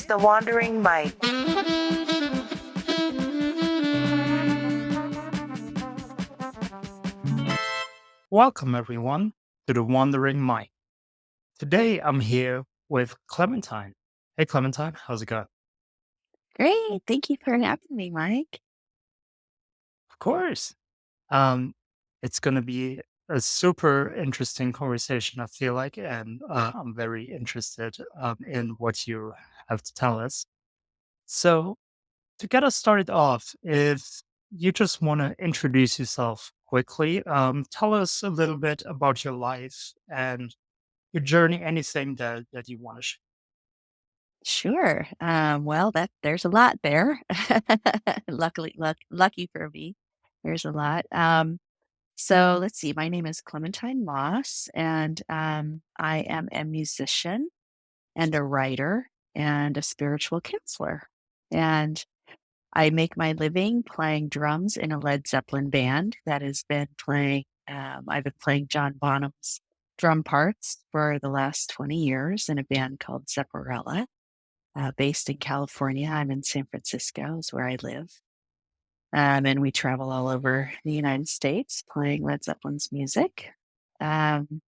is the Wandering Mike. Welcome, everyone, to the Wandering Mike. Today, I'm here with Clementine. Hey, Clementine, how's it going? Great. Thank you for having me, Mike. Of course. Um, it's going to be a super interesting conversation, I feel like, and I'm very interested in what you have to tell us. So, to get us started off, if you just want to introduce yourself quickly, tell us a little bit about your life and your journey, anything that you want to share. Sure. Well, that there's a lot there. Lucky for me, there's a lot. So let's see. My name is Clementine Moss, and I am a musician and a writer and a spiritual counselor. And I make my living playing drums in a Led Zeppelin band that has been playing. I've been playing John Bonham's drum parts for the last 20 years in a band called Zepparella, based in California. I'm in San Francisco, is where I live. And we travel all over the United States playing Led Zeppelin's music. Um,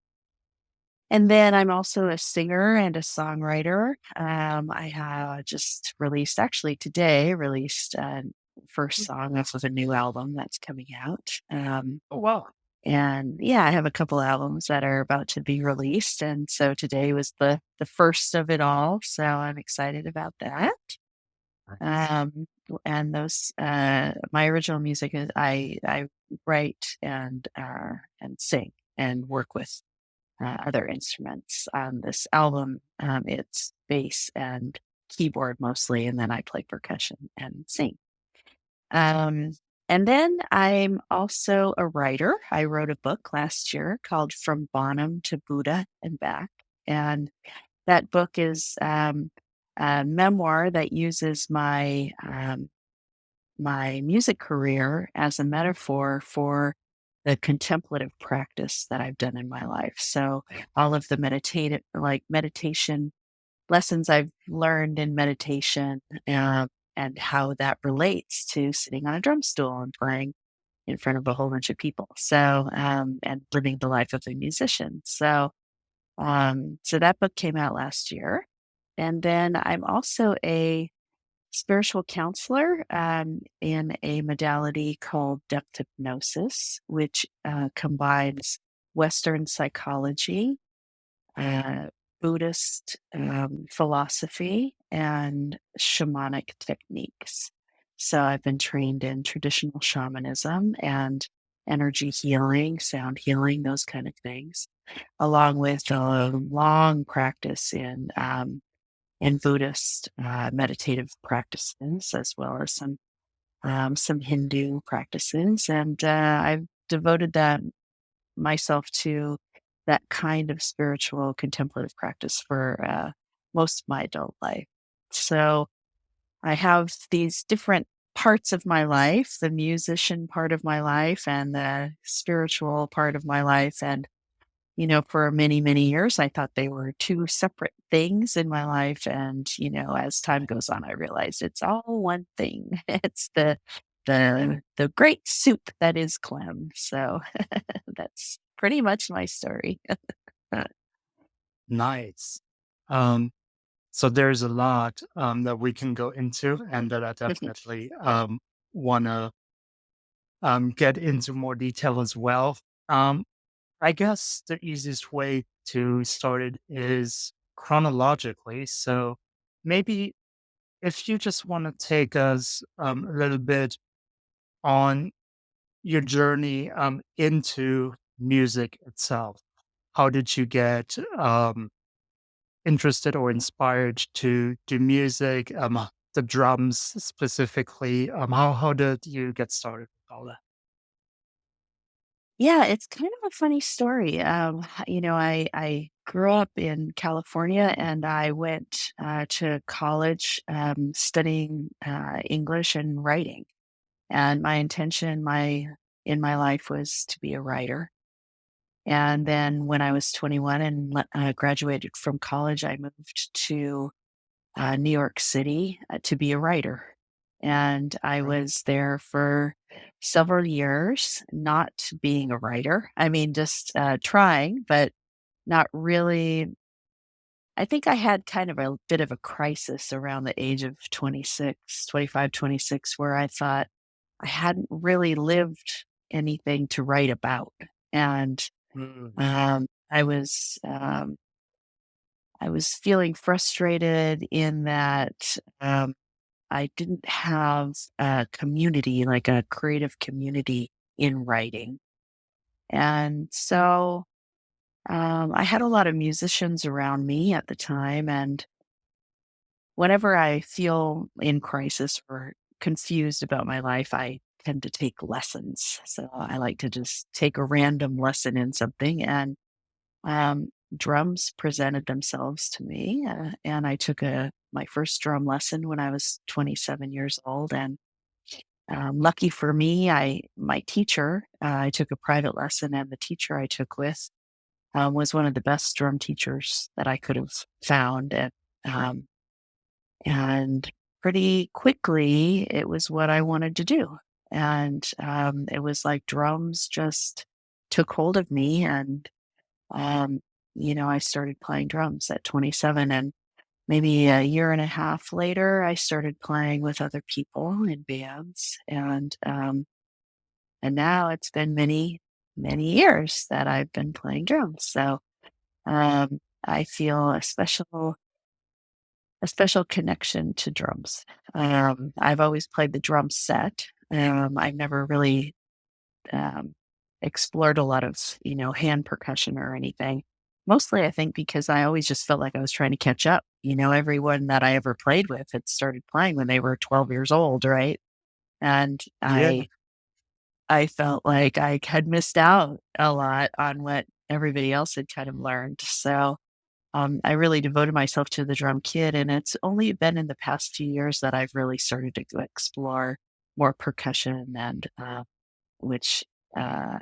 and then I'm also a singer and a songwriter. I have just released, actually today, released first song off of a new album that's coming out. Oh, wow. And yeah, I have a couple albums that are about to be released. And so today was the first of it all. So I'm excited about that. Nice. Um, and those my original music is I write and sing and work with other instruments. On this album, it's bass and keyboard mostly, and then I play percussion and sing. Um, and then I'm also a writer. I wrote a book last year called From Bonham to Buddha and Back. And that book is a memoir that uses my music career as a metaphor for the contemplative practice that I've done in my life. So all of the meditation lessons I've learned in meditation, and how that relates to sitting on a drum stool and playing in front of a whole bunch of people. So and living the life of a musician. So that book came out last year. And then I'm also a spiritual counselor in a modality called depth hypnosis, which combines Western psychology, uh, Buddhist philosophy, and shamanic techniques. So I've been trained in traditional shamanism and energy healing, sound healing, those kind of things, along with a long practice in Buddhist meditative practices, as well as some Hindu practices. And I've devoted that myself to that kind of spiritual contemplative practice for most of my adult life. So I have these different parts of my life, the musician part of my life and the spiritual part of my life. And for many, many years, I thought they were two separate things in my life. And, as time goes on, I realized it's all one thing. It's the great soup that is Clem. So that's pretty much my story. Nice. Um, so there's a lot that we can go into, and that I definitely want to get into more detail as well. Um, I guess the easiest way to start it is chronologically. So maybe if you just want to take us a little bit on your journey into music itself. How did you get interested or inspired to do music? The drums specifically. How did you get started with all that? Yeah, it's kind of a funny story. I grew up in California and I went to college studying English and writing. And my intention in my life was to be a writer. And then when I was 21 and graduated from college, I moved to New York City to be a writer. And I Right. was there for several years, not being a writer. I mean, just trying, but not really. I think I had kind of a bit of a crisis around the age of 26, 25, 26, where I thought I hadn't really lived anything to write about. And Mm. um, I was um, I was feeling frustrated in that I didn't have a community, like a creative community in writing. And so I had a lot of musicians around me at the time. And whenever I feel in crisis or confused about my life, I tend to take lessons. So I like to just take a random lesson in something. And um, drums presented themselves to me. And I took my first drum lesson when I was 27 years old. And lucky for me, my teacher, I took a private lesson, and the teacher I took with was one of the best drum teachers that I could have found, um, and pretty quickly it was what I wanted to do, and it was like drums just took hold of me, and um, I started playing drums at 27, and maybe a year and a half later, I started playing with other people in bands, and now it's been many, many years that I've been playing drums. So I feel a special connection to drums. I've always played the drum set. I've never really um, explored a lot of hand percussion or anything. Mostly, I think because I always just felt like I was trying to catch up. Everyone that I ever played with had started playing when they were 12 years old, right? And Yeah. I felt like I had missed out a lot on what everybody else had kind of learned. So I really devoted myself to the drum kit, and it's only been in the past few years that I've really started to explore more percussion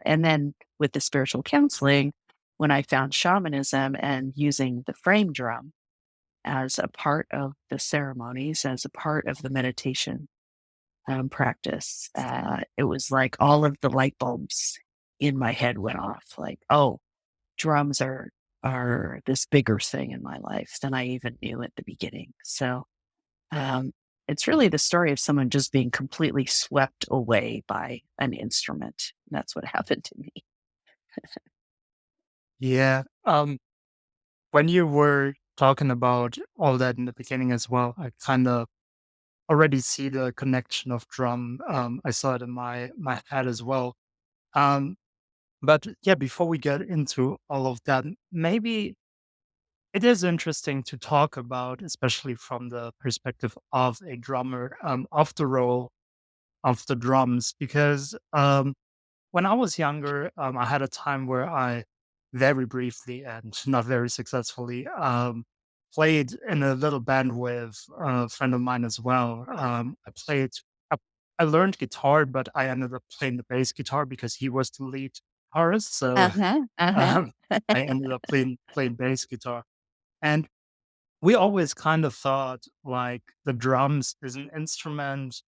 and then with the spiritual counseling, when I found shamanism and using the frame drum as a part of the ceremonies, as a part of the meditation practice, it was like all of the light bulbs in my head went off. Like, oh, drums are this bigger thing in my life than I even knew at the beginning. So um, it's really the story of someone just being completely swept away by an instrument. That's what happened to me. Yeah. When you were talking about all that in the beginning as well, I kind of already see the connection of drum. I saw it in my head as well. Um, but yeah, before we get into all of that, maybe it is interesting to talk about, especially from the perspective of a drummer, of the role of the drums, because when I was younger, I had a time where I very briefly and not very successfully played in a little band with a friend of mine as well. I, I learned guitar, but I ended up playing the bass guitar because he was the lead guitarist. So Uh-huh. Uh-huh. um, I ended up playing bass guitar. And we always kind of thought like the drums is an instrument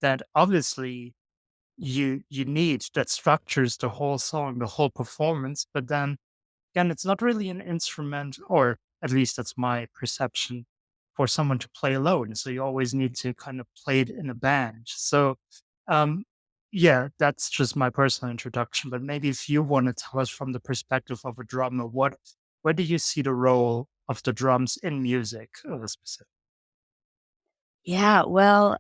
that obviously you need that structures the whole song, the whole performance. But then again, it's not really an instrument, or at least that's my perception, for someone to play alone. So you always need to kind of play it in a band. So um yeah, that's just my personal introduction. But maybe if you want to tell us from the perspective of a drummer, where do you see the role of the drums in music specific? Yeah, well,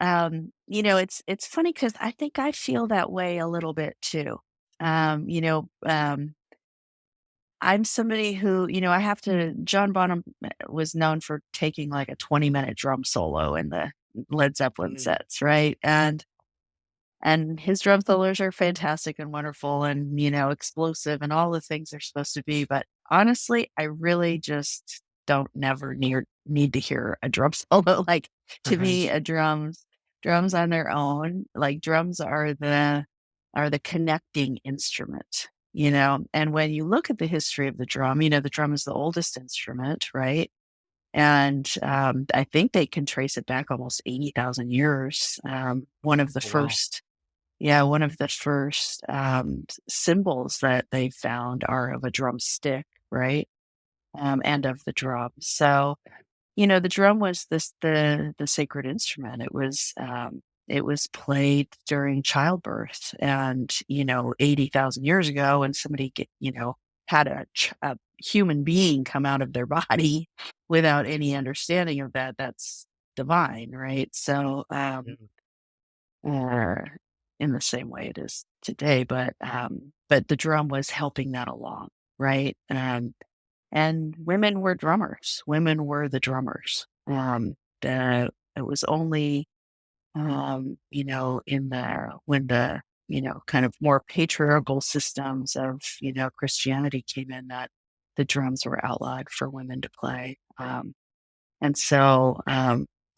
it's funny because I think I feel that way a little bit too. I'm somebody who, I have to John Bonham was known for taking like a 20-minute drum solo in the Led Zeppelin Mm. sets, right? And his drum solos are fantastic and wonderful and, explosive and all the things they're supposed to be. But honestly, I really just don't never need to hear a drum solo. Like to me, Right. drums on their own, like drums are the connecting instrument, And when you look at the history of the drum is the oldest instrument, right? And I think they can trace it back almost 80,000 years. One of the Oh, wow. first, yeah, one of the first symbols that they found are of a drumstick, right? And of the drum. So, the drum was the sacred instrument. It was played during childbirth, and 80,000 years ago, when somebody had a human being come out of their body without any understanding of that, that's divine, right? So, Yeah. or in the same way it is today, but the drum was helping that along, right? And women were drummers. Women were the drummers. It was only, in the when the kind of more patriarchal systems of Christianity came in, that the drums were outlawed for women to play. And so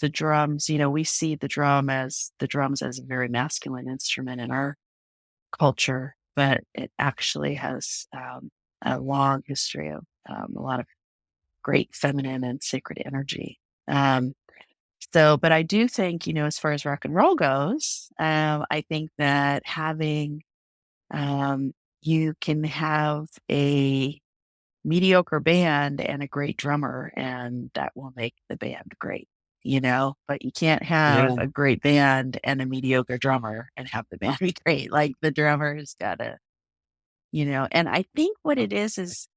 the drums, we see the drums as a very masculine instrument in our culture, but it actually has a long history of a lot of great feminine and sacred energy. Um, but I do think, as far as rock and roll goes, I think that you can have a mediocre band and a great drummer, and that will make the band great, but you can't have Yeah. a great band and a mediocre drummer and have the band be great. Like the drummer's gotta, and I think what it is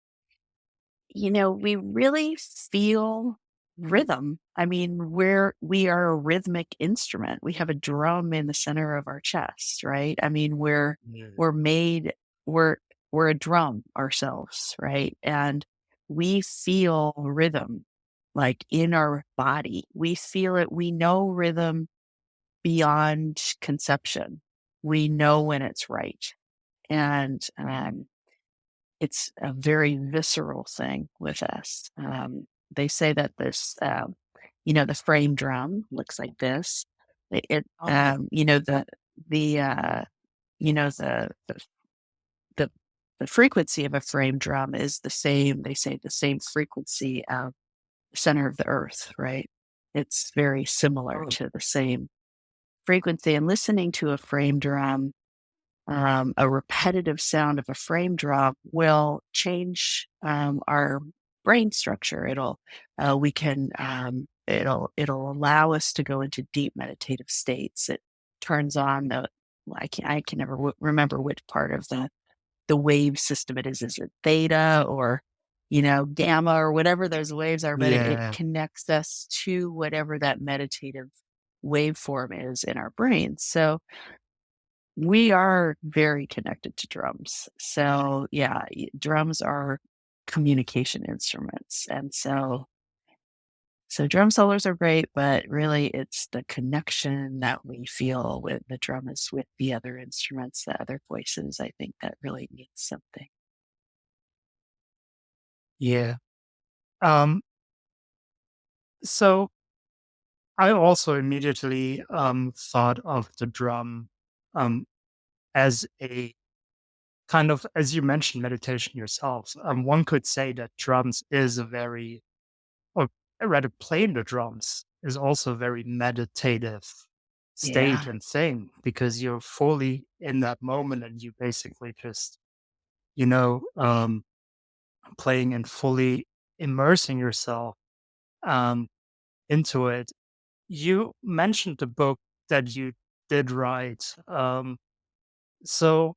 we really feel rhythm. I mean, we are a rhythmic instrument. We have a drum in the center of our chest, right? I mean, Yeah. we're made we're we're a drum ourselves, right? And we feel rhythm like in our body. We feel it. We know rhythm beyond conception. We know when it's right. And it's a very visceral thing with us. They say that the frame drum looks like this. Oh, The, uh, you know, the, the frequency of a frame drum is the same. They say the same frequency of the center of the earth, right? It's very similar oh, to the same frequency. And listening to a frame drum, a repetitive sound of a frame drum will change our brain structure. We can, it'll allow us to go into deep meditative states. It turns on I can never remember which part of the wave system it is. Is it theta or, gamma or whatever those waves are, but it yeah. connects us to whatever that meditative waveform is in our brains. So, we are very connected to drums. So, yeah, drums are communication instruments. And so drum solos are great, but really it's the connection that we feel with the drummers with the other instruments, the other voices, I think that really means something. Yeah. Um, so I also immediately thought of the drum um as a kind of, as you mentioned, meditation yourself. One could say that drums is a very, or rather playing the drums is also a very meditative state Yeah. and thing, because you're fully in that moment and you basically just, you know, um, playing and fully immersing yourself um, into it. You mentioned the book that you did write. So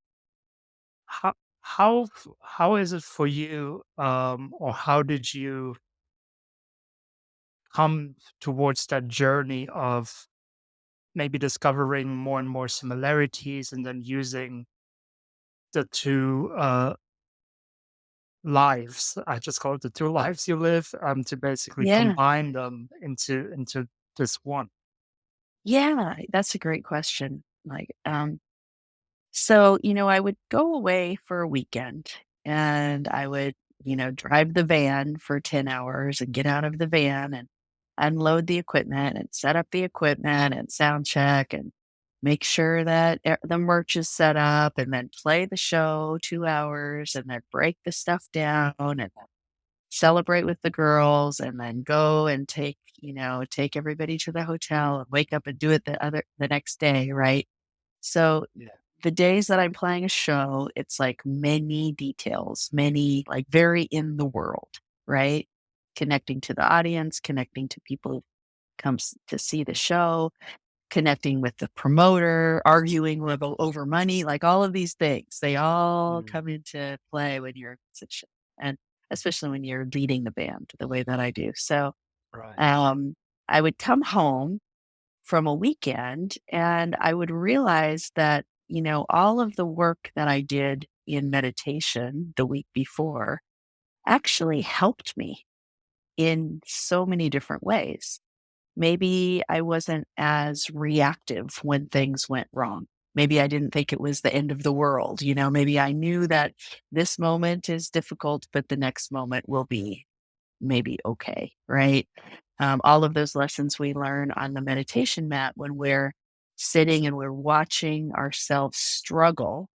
how how is it for you, or how did you come towards that journey of maybe discovering more and more similarities and then using the two lives, I just call it the two lives you live, to basically Yeah. combine them into this one. Yeah. That's a great question. So, I would go away for a weekend and I would, drive the van for 10 hours and get out of the van and unload the equipment and set up the equipment and sound check and make sure that the merch is set up and then play the show 2 hours and then break the stuff down and celebrate with the girls and then go and take everybody to the hotel and wake up and do it the next day, right? So Yeah. the days that I'm playing a show, it's like many details, many like very in the world, right? Connecting to the audience, connecting to people who comes to see the show, connecting with the promoter, arguing over money, like all of these things, they all Mm. come into play when you're a musician, and especially when you're leading the band the way that I do. So, Right. um, I would come home from a weekend and I would realize that, all of the work that I did in meditation the week before actually helped me in so many different ways. Maybe I wasn't as reactive when things went wrong. Maybe I didn't think it was the end of the world. Maybe I knew that this moment is difficult, but the next moment will be maybe okay, right? All of those lessons we learn on the meditation mat when we're sitting and we're watching ourselves struggle.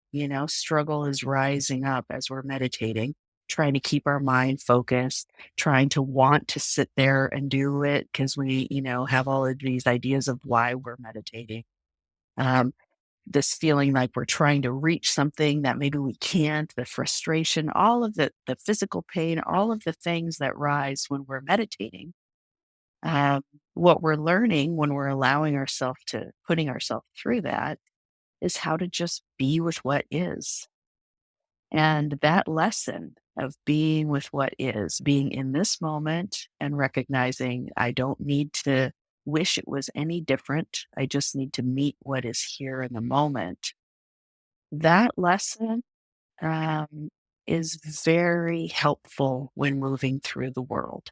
Struggle is rising up as we're meditating, trying to keep our mind focused, trying to want to sit there and do it because we, have all of these ideas of why we're meditating. Um, this feeling like we're trying to reach something that maybe we can't, the frustration, all of the physical pain, all of the things that rise when we're meditating. Um, what we're learning when we're allowing ourselves to putting ourselves through that is how to just be with what is. And that lesson of being with what is, being in this moment and recognizing I don't need to wish it was any different. I just need to meet what is here in the moment. That lesson um, is very helpful when moving through the world,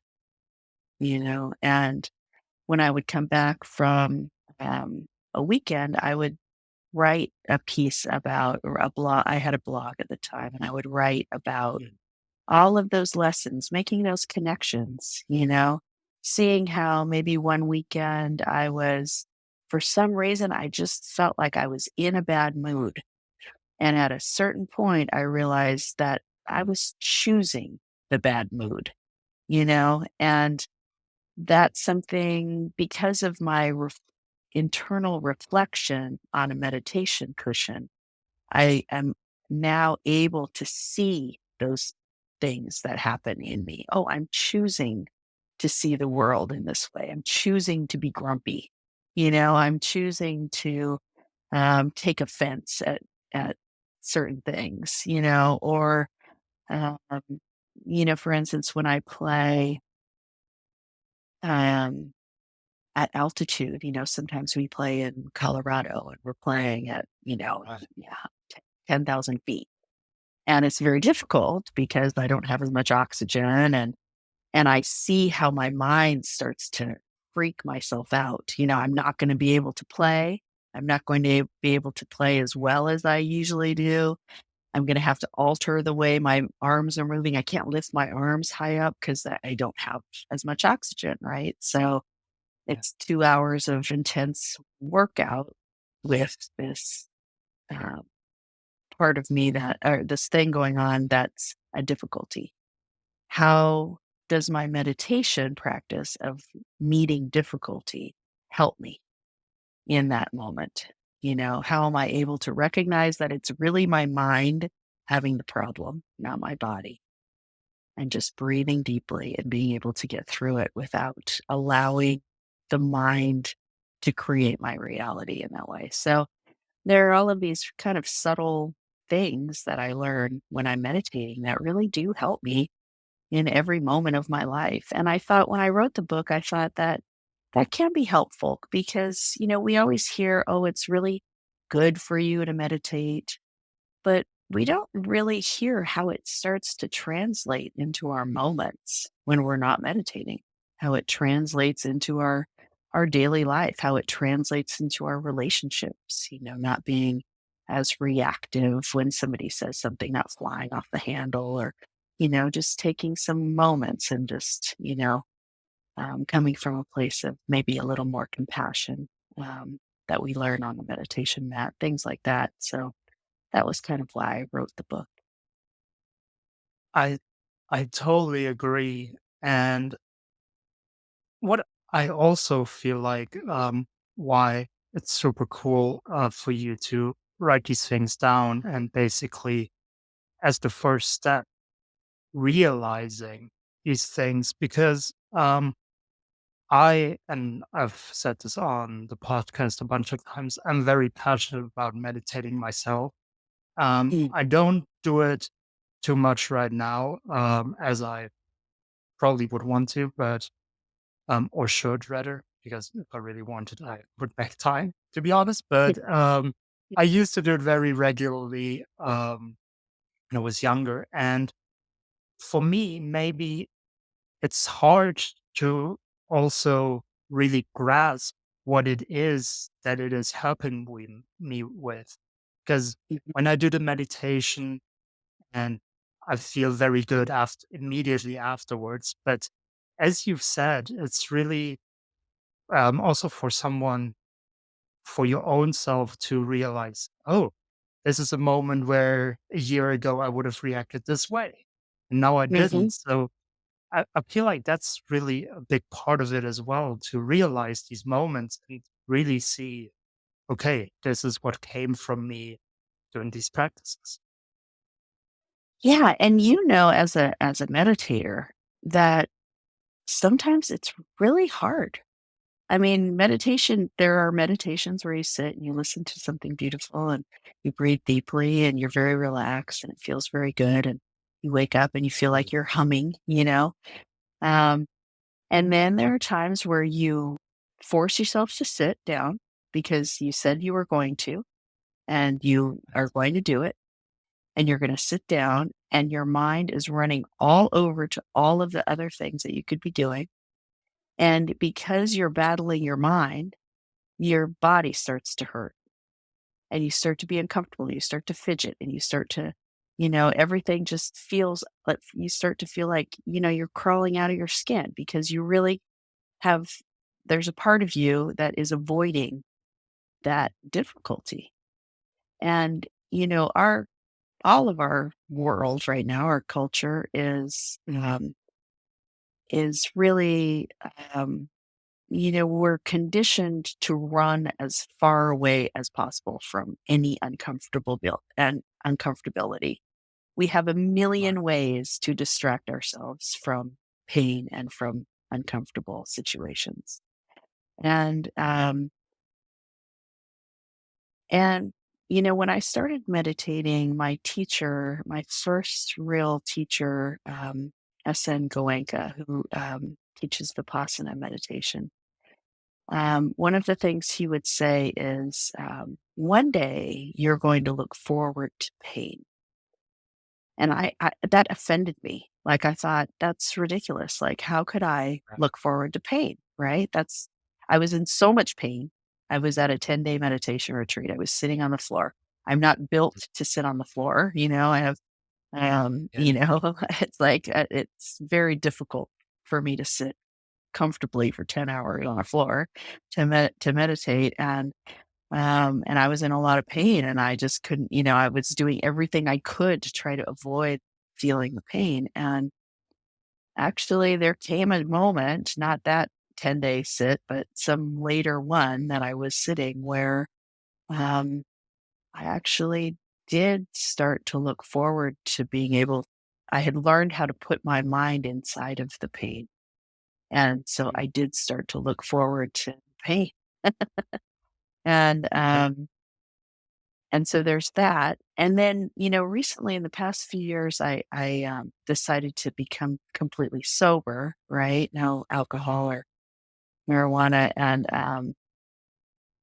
and when I would come back from a weekend, I would write a piece about or a blog. I had a blog at the time, and I would write about Mm. all of those lessons, making those connections, seeing how maybe one weekend for some reason, I just felt like I was in a bad mood. And at a certain point, I realized that I was choosing the bad mood, and that's something because of my internal reflection on a meditation cushion. I am now able to see those things that happen in me. Oh, I'm choosing to see the world in this way. I'm choosing to be grumpy. I'm choosing to take offense at certain things, or um, for instance, when I play um, at altitude, sometimes we play in Colorado and we're playing at Right. yeah, 10,000 feet. And it's very difficult because I don't have as much oxygen and I see how my mind starts to freak myself out. I'm not going to be able to play. I'm not going to be able to play as well as I usually do. I'm going to have to alter the way my arms are moving. I can't lift my arms high up because I don't have as much oxygen, right? So Yeah. it's 2 hours of intense workout with this um, part of me or this thing going on that's a difficulty. How does my meditation practice of meeting difficulty help me in that moment? How am I able to recognize that it's really my mind having the problem, not my body? And just breathing deeply and being able to get through it without allowing the mind to create my reality in that way. So there are all of these kind of subtle things that I learn when I'm meditating that really do help me in every moment of my life. And I thought when I wrote the book, I thought that that can be helpful because, we always hear, oh, it's really good for you to meditate, but we don't really hear how it starts to translate into our moments when we're not meditating, how it translates into our daily life, how it translates into our relationships, not being as reactive when somebody says something, not flying off the handle or, just taking some moments and just, coming from a place of maybe a little more compassion that we learn on the meditation mat, things like that. So that was kind of why I wrote the book. I I totally agree. And what I also feel like, why it's super cool for you to write these things down and basically, as the first step, realizing these things because and I've said this on the podcast a bunch of times, I'm very passionate about meditating myself. Mm. I don't do it too much right now, as I probably would want to, but or should rather, because if I really wanted, I would make time, to be honest. But I used to do it very regularly when I was younger. And for me, maybe it's hard to also really grasp what it is that it is helping me with. Because Mhm. when I do the meditation and I feel very good after immediately afterwards, but as you've said, it's really also for someone, for your own self to realize, oh, this is a moment where a year ago I would have reacted this way. And now I Mhm. didn't. So I feel like that's really a big part of it as well, to realize these moments and really see, okay, this is what came from me doing these practices. Yeah, and as a meditator that sometimes it's really hard. I mean, meditation, there are meditations where you sit and you listen to something beautiful and you breathe deeply and you're very relaxed and it feels very good and you wake up and you feel like you're humming, you know? Um, and then there are times where you force yourself to sit down because you said you were going to and you are going to do it and you're going to sit down and your mind is running all over to all of the other things that you could be doing. And because you're battling your mind, your body starts to hurt and you start to be uncomfortable. You start to fidget and you start to, everything just feels like you start to feel like, you're crawling out of your skin because you really have, there's a part of you that is avoiding that difficulty. And, all of our world right now, our culture is really, um, we're conditioned to run as far away as possible from any uncomfortability. We have a Right. million ways to distract ourselves from pain and from uncomfortable situations. And and when I started meditating, my first real teacher, SN Goenka, who teaches Vipassana meditation, one of the things he would say is, one day you're going to look forward to pain. And I that offended me. Like I thought, that's ridiculous. Like, how could I Right. look forward to pain? Right. I was in so much pain. I was at a 10-day meditation retreat. I was sitting on the floor. I'm not built to sit on the floor. I have, Yeah. it's like, it's very difficult for me to sit comfortably for 10 hours on a floor to meditate. And I was in a lot of pain and I just couldn't, I was doing everything I could to try to avoid feeling the pain. And actually there came a moment, not that 10-day sit, but some later one that I was sitting where um, I actually did start to look forward to being able, I had learned how to put my mind inside of the pain. And so Mm. I did start to look forward to pain. And Yeah. And so there's that. And then, recently in the past few years, I decided to become completely sober, right? No alcohol or marijuana.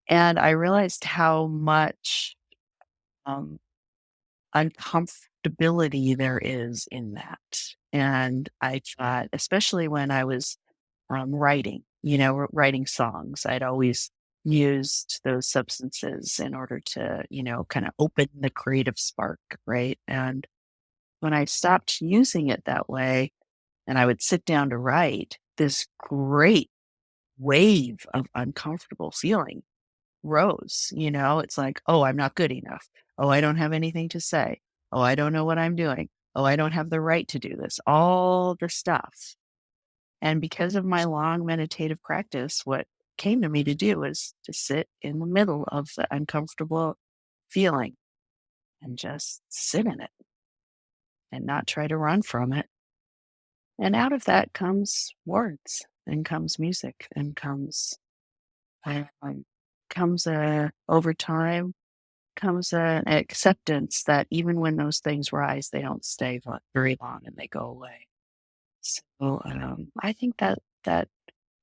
And I realized how much um, uncomfortability there is in that. And I thought, especially when I was writing, writing songs, I'd always used those substances in order to, kind of open the creative spark, right? And when I stopped using it that way and I would sit down to write, this great wave of uncomfortable feeling rose. It's like, oh, I'm not good enough. Oh, I don't have anything to say. Oh, I don't know what I'm doing. Oh, I don't have the right to do this, all the stuff. And because of my long meditative practice, what came to me to do is to sit in the middle of the uncomfortable feeling and just sit in it and not try to run from it. And out of that comes words and comes music and um, comes over time comes an acceptance that even when those things rise, they don't stay very long and they go away. So I think that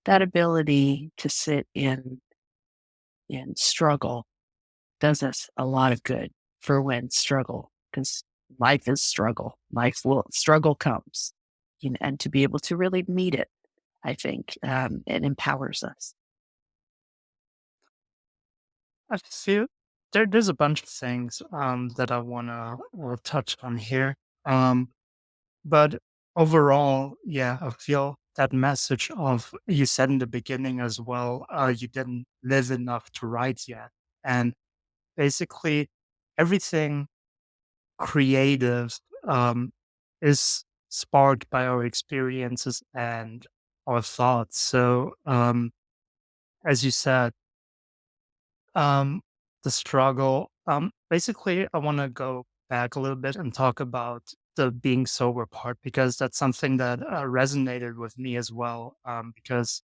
ability to sit in struggle does us a lot of good for when struggle, because life is struggle. Life will struggle comes, and to be able to really meet it, I think it empowers us. I feel there's a bunch of things that I wanna touch on here. Um, but overall, yeah, I feel that message of you said in the beginning as well, you didn't live enough to write yet. And basically everything creative is sparked by our experiences and our thoughts. So as you said, Um, the struggle. Basically, I want to go back a little bit and talk about the being sober part because that's something that resonated with me as well. Because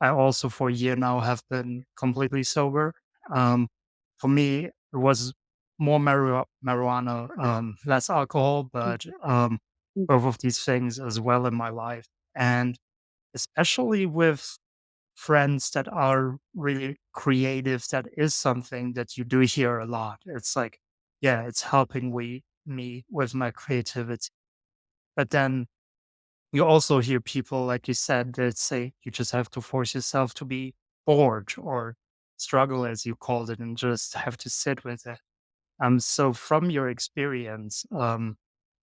I also for a year now have been completely sober. Um, for me, it was more marijuana, less alcohol, but Mhm. both of these things as well in my life, and especially with friends that are really creative, that is something that you do hear a lot. It's like, yeah, it's helping me with my creativity. But then you also hear people, like you said, that say you just have to force yourself to be bored or struggle, as you called it, and just have to sit with it. So from your experience,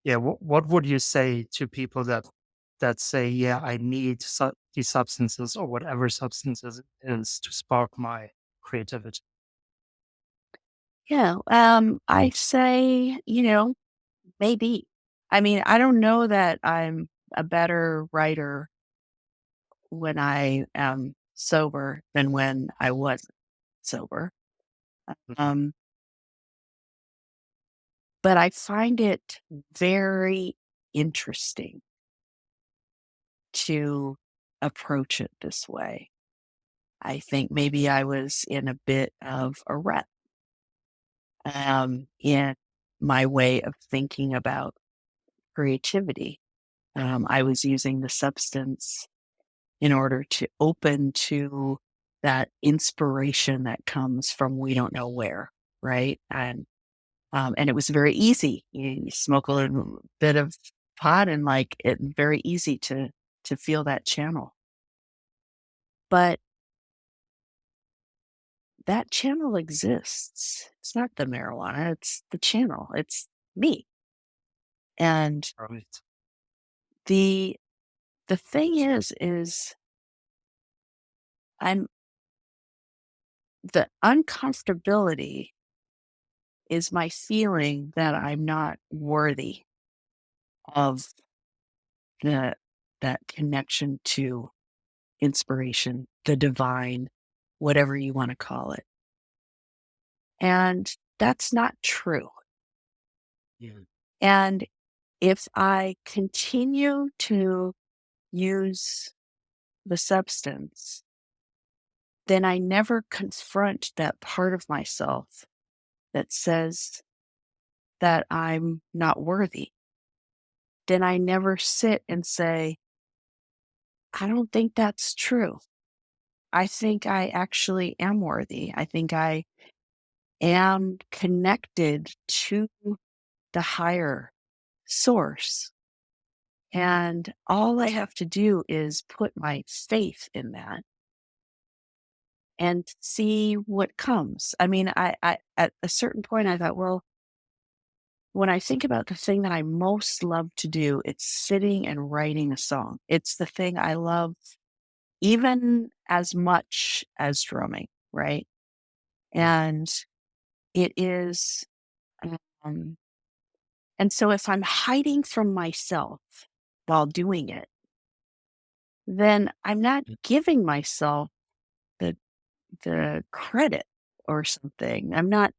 yeah, what would you say to people that say, yeah, I need these substances or whatever substances it is to spark my creativity? Yeah, I say, maybe. I mean, I don't know that I'm a better writer when I am sober than when I wasn't sober. Mhm. Um, but I find it very interesting to approach it this way. I think maybe I was in a bit of a rut in my way of thinking about creativity. I was using the substance in order to open to that inspiration that comes from we don't know where, right? And it was very easy. You smoke a little bit of pot, and like it very easy to feel that channel. But that channel exists. It's not the marijuana, it's the channel. It's me. And Right. the the thing is I'm the uncomfortability is my feeling that I'm not worthy of the that connection to inspiration, the divine, whatever you want to call it. And that's not true. Yeah. And if I continue to use the substance, then I never confront that part of myself that says that I'm not worthy. Then I never sit and say, I don't think that's true. I think I actually am worthy. I think I am connected to the higher source. And all I have to do is put my faith in that and see what comes. I mean, I at a certain point I thought, well, when I think about the thing that I most love to do, it's sitting and writing a song. It's the thing I love even as much as drumming, right? Yeah. And it is, um, And so if I'm hiding from myself while doing it, then I'm not giving myself the credit or something. I'm not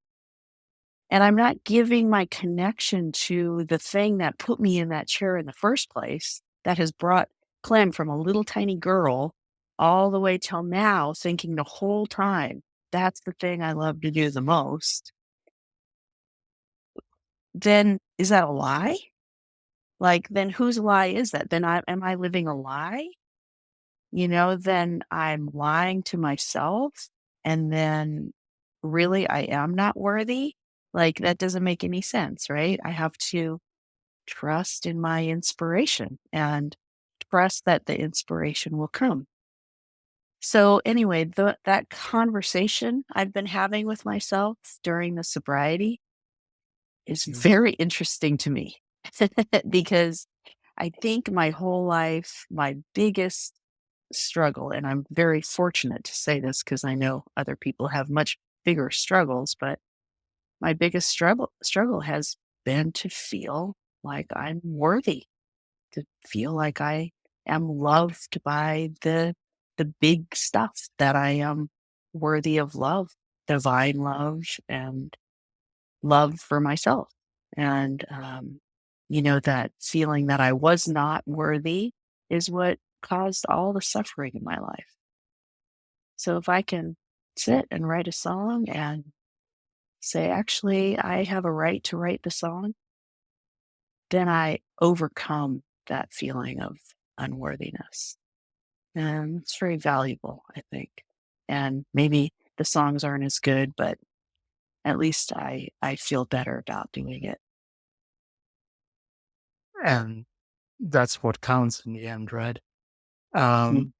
giving my connection to the thing that put me in that chair in the first place, that has brought Clem from a little tiny girl all the way till now, thinking the whole time, that's the thing I love to do the most. Then is that a lie? Like, then whose lie is that? Then am I living a lie? Then I'm lying to myself, and then really I am not worthy. Like, that doesn't make any sense, right? I have to trust in my inspiration and trust that the inspiration will come. So anyway, that conversation I've been having with myself during the sobriety is Mm. very interesting to me because I think my whole life, my biggest struggle, and I'm very fortunate to say this because I know other people have much bigger struggles, but my biggest struggle has been to feel like I'm worthy, to feel like I am loved by the big stuff, that I am worthy of love, divine love and love for myself. And that feeling that I was not worthy is what caused all the suffering in my life. So if I can sit and write a song and say, actually, I have a right to write the song, then I overcome that feeling of unworthiness. And it's very valuable, I think. And maybe the songs aren't as good, but at least I feel better about doing it. And that's what counts in the end, right? Mm. Um,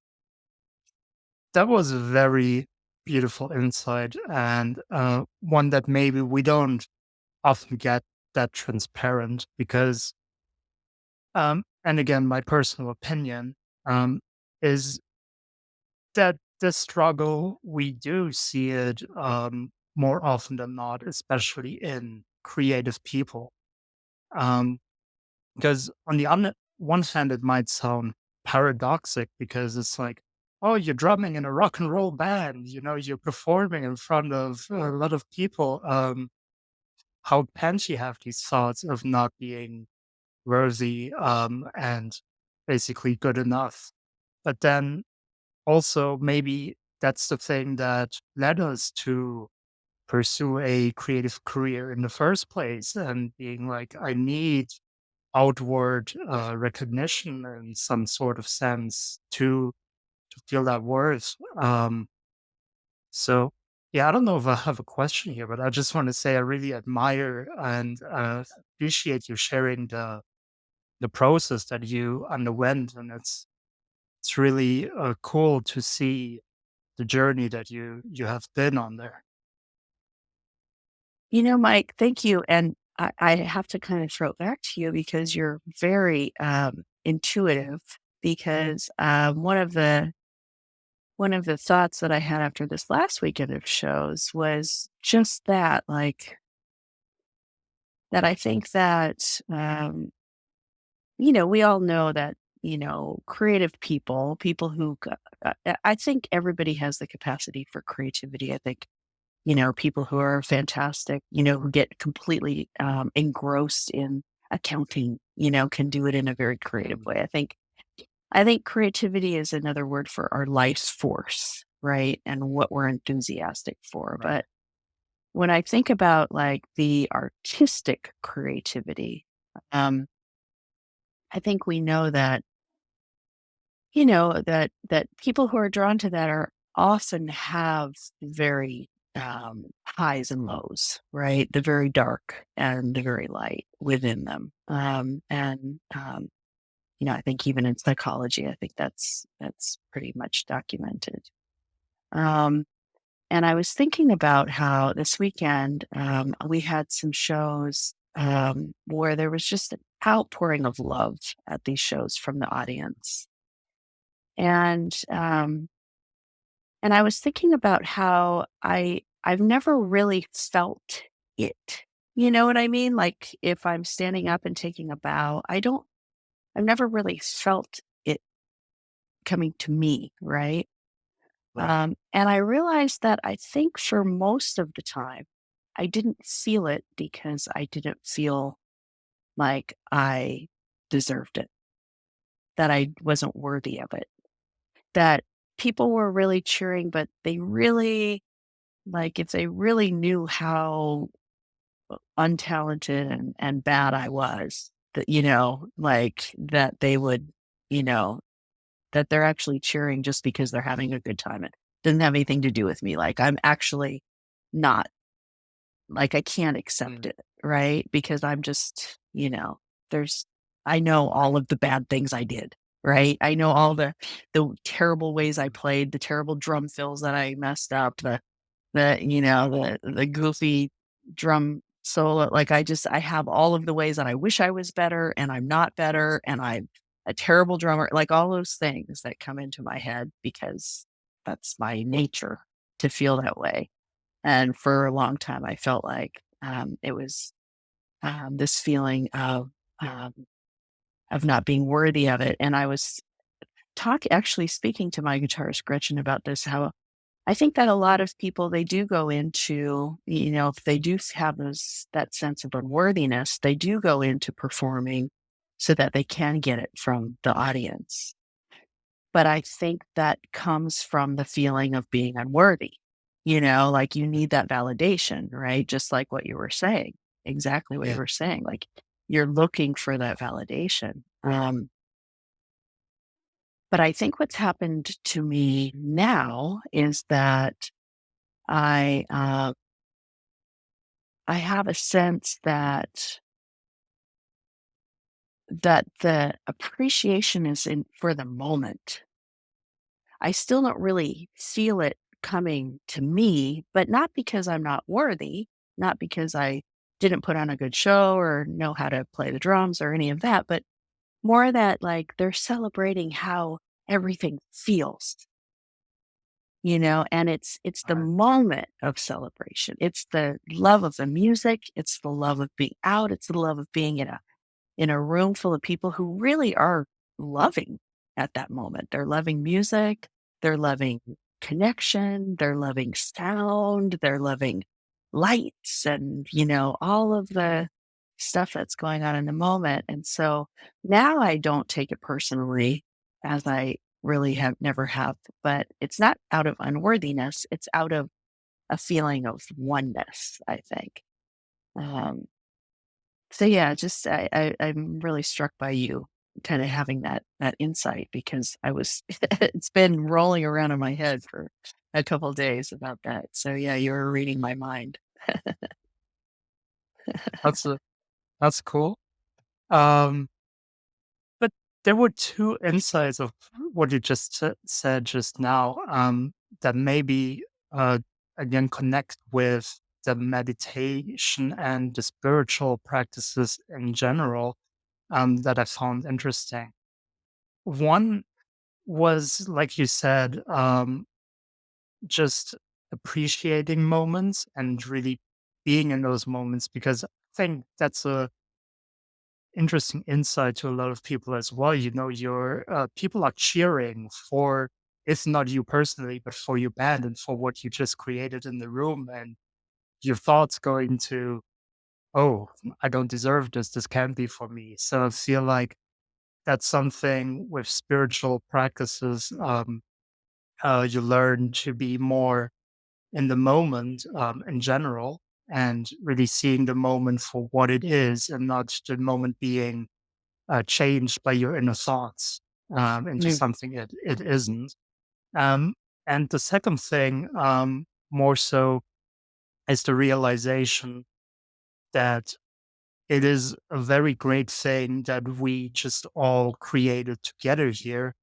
that was a very beautiful insight and one that maybe we don't often get that transparent because, and again, my personal opinion um, is that the struggle, we do see it more often than not, especially in creative people. Um, because on the one hand, it might sound paradoxic because it's like, oh, you're drumming in a rock and roll band, you're performing in front of a lot of people. How can she have these thoughts of not being worthy and basically good enough? But then also, maybe that's the thing that led us to pursue a creative career in the first place and being like, I need outward recognition in some sort of sense to feel that worth. So yeah, I don't know if I have a question here, but I just want to say I really admire and appreciate you sharing the process that you underwent, and it's really cool to see the journey that you have been on there. Mike, thank you. And I have to kind of throw it back to you because you're very intuitive. Because one of the thoughts that I had after this last weekend of shows was just that, like, that I think that, we all know that, creative people, people who, I think everybody has the capacity for creativity. I think, people who are fantastic, who get completely engrossed in accounting, can do it in a very creative Mm. way. I think creativity is another word for our life force, right? And what we're enthusiastic for. Right. But when I think about like the artistic creativity, um, I think we know that, that people who are drawn to that are often have very highs and lows, right? The very dark and the very light within them. I think even in psychology, I think that's pretty much documented. Um, and I was thinking about how this weekend we had some shows where there was just an outpouring of love at these shows from the audience, and I was thinking about how I've never really felt it. You know what I mean? Like if I'm standing up and taking a bow, I've never really felt it coming to me, right? Right. And I realized that I think for most of the time, I didn't feel it because I didn't feel like I deserved it, that I wasn't worthy of it, that people were really cheering, but they really, like, if they really knew how untalented and bad I was, that, like that they would, you know, that they're actually cheering just because they're having a good time. It doesn't have anything to do with me. Like I'm actually not, like I can't accept Mm, it, right? Because I'm just, there's I know all of the bad things I did, right? I know all the terrible ways I played, the terrible drum fills that I messed up, the goofy drum solo. Like I have all of the ways that I wish I was better and I'm not better and I'm a terrible drummer, like all those things that come into my head because that's my nature to feel that way. And for a long time, I felt like it was this feeling um, of not being worthy of it. And I was actually speaking to my guitarist Gretchen about this. How I think that a lot of people they do go into, if they do have that sense of unworthiness, they do go into performing so that they can get it from the audience. But I think that comes from the feeling of being unworthy. Like you need that validation, right? Just like what you were saying, exactly what you yeah. were saying. Like you're looking for that validation. But I think what's happened to me now is that I uh, I have a sense that the appreciation is in for the moment. I still don't really feel it coming to me, but not because I'm not worthy, not because I didn't put on a good show or know how to play the drums or any of that, but more that like they're celebrating how everything feels, and it's the Right. moment of celebration. It's the love of the music, it's the love of being out, it's the love of being in a room full of people who really are loving at that moment. They're loving music, they're loving connection, they're loving sound, they're loving lights and, all of the stuff that's going on in the moment. And so now I don't take it personally as I really have never have, but it's not out of unworthiness. It's out of a feeling of oneness, I think. Um, so yeah, just I'm really struck by you kind of having that insight because I was it's been rolling around in my head for a couple of days about that. So yeah, you were reading my mind. That's that's cool. Um, but there were two insights of what you just said just now, that maybe uh, again connect with the meditation and the spiritual practices in general, that I found interesting. One was, like you said, just appreciating moments and really being in those moments, because I think that's a interesting insight to a lot of people as well. Your people are cheering for, it's not you personally, but for your band and for what you just created in the room, and your thoughts going to, oh, I don't deserve this. This can't be for me. So I feel like that's something with spiritual practices. You learn to be more in the moment, in general, and really seeing the moment for what it is and not the moment being changed by your inner thoughts, into Mm, something it isn't. Um, and the second thing, more so, is the realization that it is a very great thing that we just all created together here,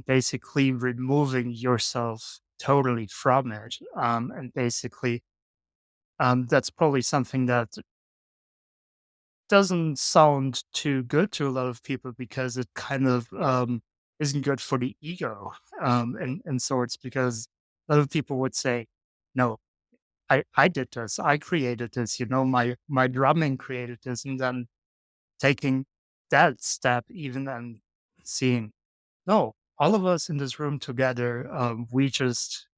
basically removing yourself totally from it. And basically, that's probably something that doesn't sound too good to a lot of people because it kind of isn't good for the ego, in sorts, because a lot of people would say, no, I did this. I created this, my drumming created this, and then taking that step even and seeing, no, all of us in this room together, we just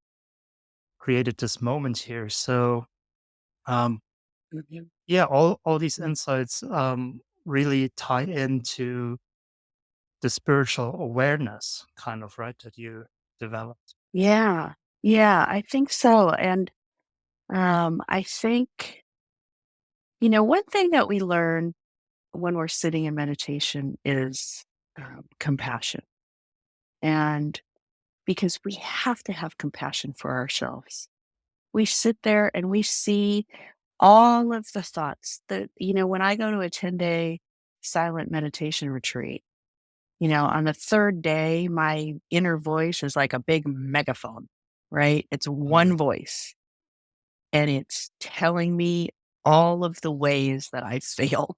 created this moment here. So, um, Mhm. yeah, all these Mm. insights really tie into the spiritual awareness kind of, right, that you developed. Yeah. Yeah, I think so, and, I think, one thing that we learn when we're sitting in meditation is, compassion, and because we have to have compassion for ourselves. We sit there and we see all of the thoughts that, when I go to a 10-day silent meditation retreat, on the 3rd day, my inner voice is like a big megaphone, right? It's Mm, one voice and it's telling me all of the ways that I failed,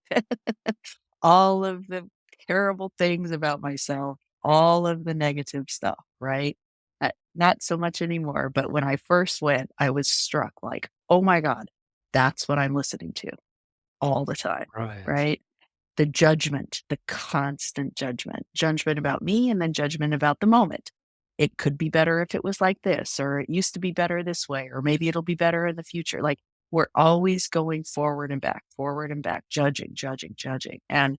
all of the terrible things about myself, all of the negative stuff, right? Not so much anymore, but when I first went, I was struck like, oh my God, that's what I'm listening to all the time, right. right? The judgment, the constant judgment about me and then judgment about the moment. It could be better if it was like this, or it used to be better this way, or maybe it'll be better in the future. Like we're always going forward and back, judging, judging, judging. Um,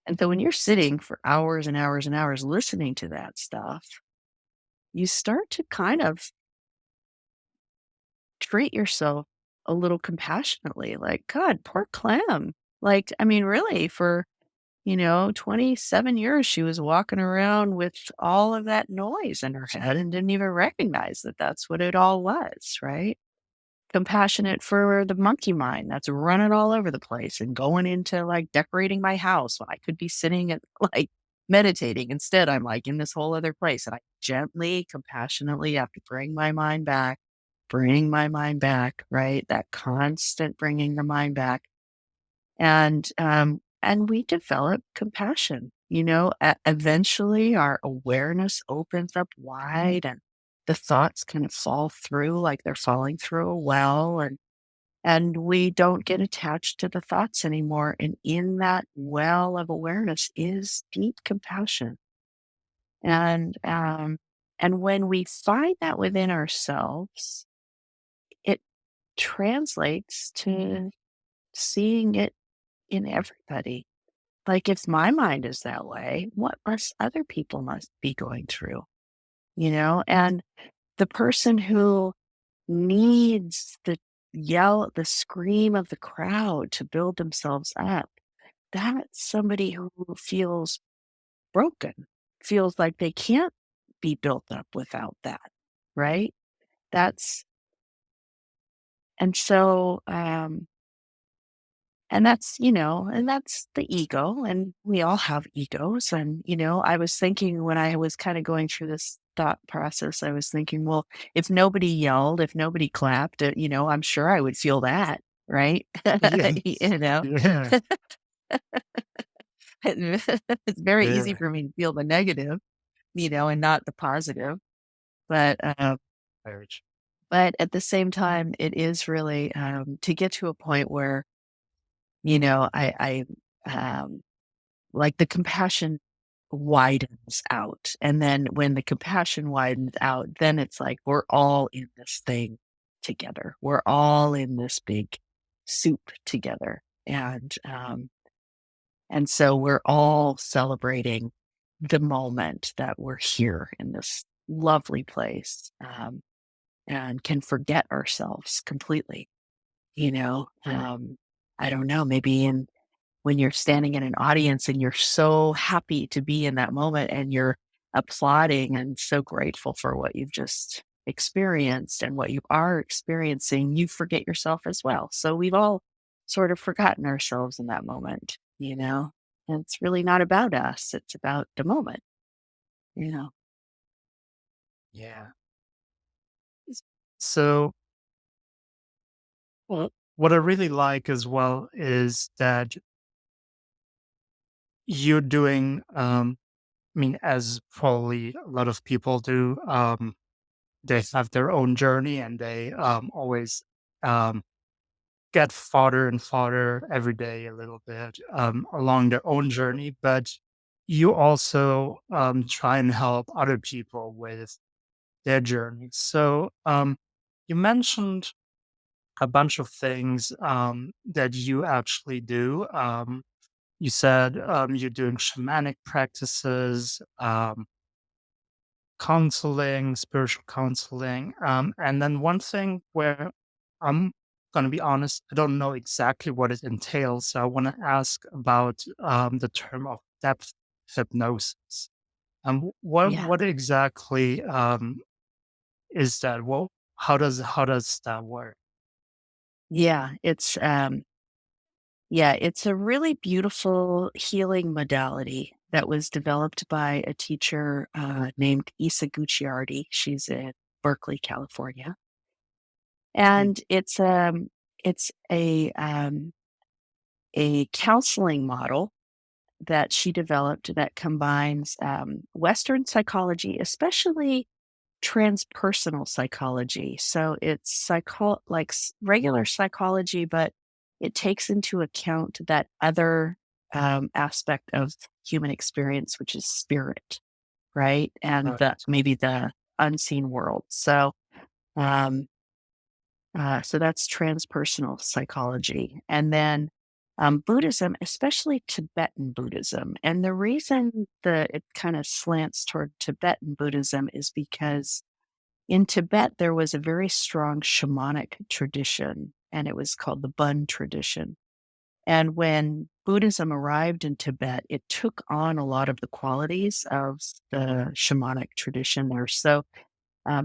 and so when you're sitting for hours and hours and hours listening to that stuff, you start to kind of treat yourself a little compassionately, like, God, poor Clem. Like, I mean, really, for 27 years, she was walking around with all of that noise in her head and didn't even recognize that that's what it all was, right? Compassionate for the monkey mind that's running all over the place and going into like decorating my house when I could be sitting and like meditating. Instead, I'm like in this whole other place and I gently, compassionately have to bring my mind back, right? That constant bringing the mind back and we develop compassion, eventually our awareness opens up wide and the thoughts kind of fall through like they're falling through a well and we don't get attached to the thoughts anymore. And in that well of awareness is deep compassion. And when we find that within ourselves, it translates to seeing it in everybody. Like, if my mind is that way, what must other people must be going through, And the person who needs the scream of the crowd to build themselves up, that's somebody who feels broken, feels like they can't be built up without that, right? That's and so, and that's the ego, and we all have egos. And, I was thinking when I was kind of going through this thought process, I was thinking, well, if nobody yelled, if nobody clapped, I'm sure I would feel that, right? Yes. you know, Yeah. it's very easy Very, for me to feel the negative, and not the positive. But, very true. but at the same time, it is really to get to a point where, I like the compassion widens out. And then when the compassion widens out, then it's like we're all in this thing together. We're all in this big soup together. And so we're all celebrating the moment that we're here in this lovely place and can forget ourselves completely, you know. I don't know, maybe when you're standing in an audience and you're so happy to be in that moment and you're applauding and so grateful for what you've just experienced and what you are experiencing, you forget yourself as well. So we've all sort of forgotten ourselves in that moment. And it's really not about us, it's about the moment, you know. Yeah. So, what I really like as well is that you're doing, I mean, as probably a lot of people do, they have their own journey, and they always um, get farther and farther every day a little bit along their own journey. But you also try and help other people with their journey. So you mentioned a bunch of things that you actually do. You said you're doing shamanic practices, counseling, spiritual counseling. And then one thing where I'm going to be honest, I don't know exactly what it entails. So I want to ask about the term of depth hypnosis. Yeah. What exactly is that? Well, how does that work? Yeah. It's a really beautiful healing modality that was developed by a teacher named Isa Gucciardi. She's in Berkeley, California. Mm, And it's a counseling model that she developed that combines Western psychology, especially transpersonal psychology. So it's regular psychology, but it takes into account that other aspect of human experience, which is spirit, right? And right. maybe the unseen world. Um, so that's transpersonal psychology. And then Buddhism, especially Tibetan Buddhism. And the reason that it kind of slants toward Tibetan Buddhism is because in Tibet, there was a very strong shamanic tradition, and it was called the Bun tradition. And when Buddhism arrived in Tibet, it took on a lot of the qualities of the shamanic tradition there. So